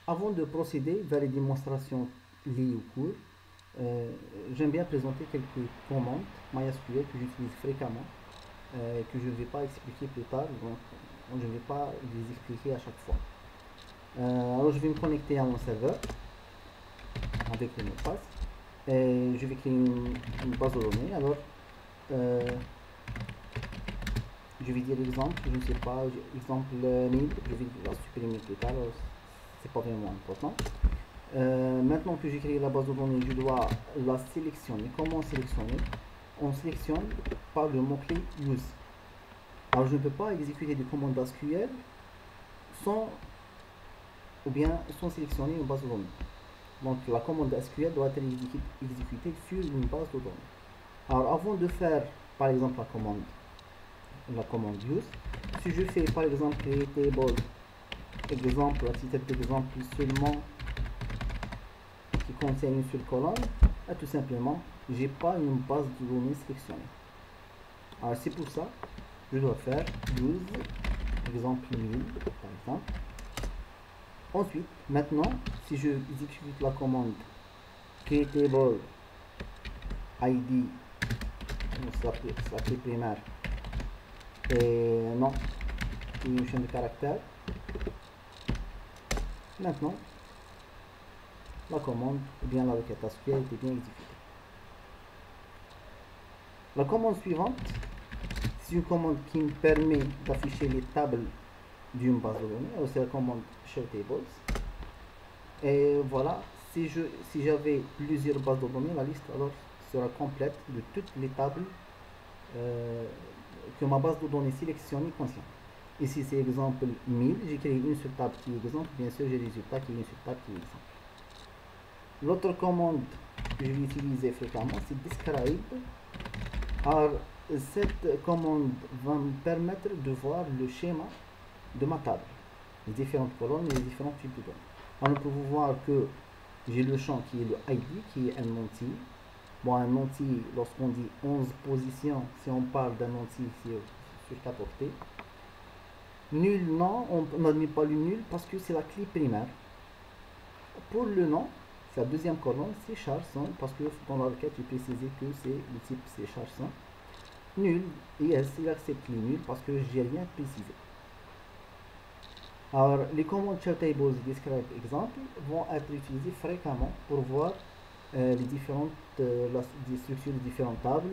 Avant de procéder vers les démonstrations liées au cours, j'aime bien présenter quelques commandes MySQL que j'utilise fréquemment, que je ne vais pas expliquer plus tard, donc je ne vais pas les expliquer à chaque fois. Alors je vais me connecter à mon serveur avec le mot de passe et je vais créer une base de données. Alors euh, je vais dire exemple, je ne sais pas, exemple 1000, je vais la supprimer plus tard, c'est pas vraiment important. Maintenant que j'ai créé la base de données, je dois la sélectionner. Comment sélectionner? On sélectionne par le mot-clé use. Alors je ne peux pas exécuter des commandes SQL sans ou bien sans sélectionner une base de données. Donc la commande SQL doit être exécutée sur une base de données. Alors avant de faire par exemple la commande use, si je fais par exemple create table exemple, à titre d'exemple seulement qui contient une seule colonne, tout simplement, j'ai pas une base de données sélectionnée. Alors c'est pour ça, je dois faire use exemple nul par exemple. Ensuite, maintenant, si je exécute la commande createable id, s'appelle primaire, et non, une chaîne de caractères, maintenant, la commande ou bien la requête SQL était bien exécutée. La commande suivante, c'est une commande qui me permet d'afficher les tables d'une base de données, c'est la commande showTables. Et voilà, si j'avais plusieurs bases de données, la liste alors sera complète de toutes les tables euh, que ma base de données sélectionnée contient. Ici c'est exemple 1000, j'ai créé une seule table qui est exemple, bien sûr j'ai résultat qui est une seule table qui est exemple. L'autre commande que je vais utiliser fréquemment c'est describe. Alors cette commande va me permettre de voir le schéma de ma table, les différentes colonnes et les différents types de données. Alors nous pouvons voir que j'ai le champ qui est le ID, qui est un entier. Bon, un entier, lorsqu'on dit 11 positions, si on parle d'un entier sur 4 octets. Nul, non, on n'admet pas le nul parce que c'est la clé primaire. Pour le nom, c'est la deuxième colonne, c'est char100, parce que dans la requête, j'ai précisé que c'est le type c'est char100. Nul, yes, il accepte le nul parce que j'ai rien précisé. Alors, les commandes showTables describe exemple vont être utilisées fréquemment pour voir les structures des différentes tables,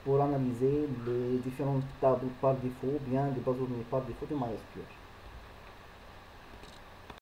pour analyser les différentes tables par défaut, bien les bases de données par défaut de MySQL.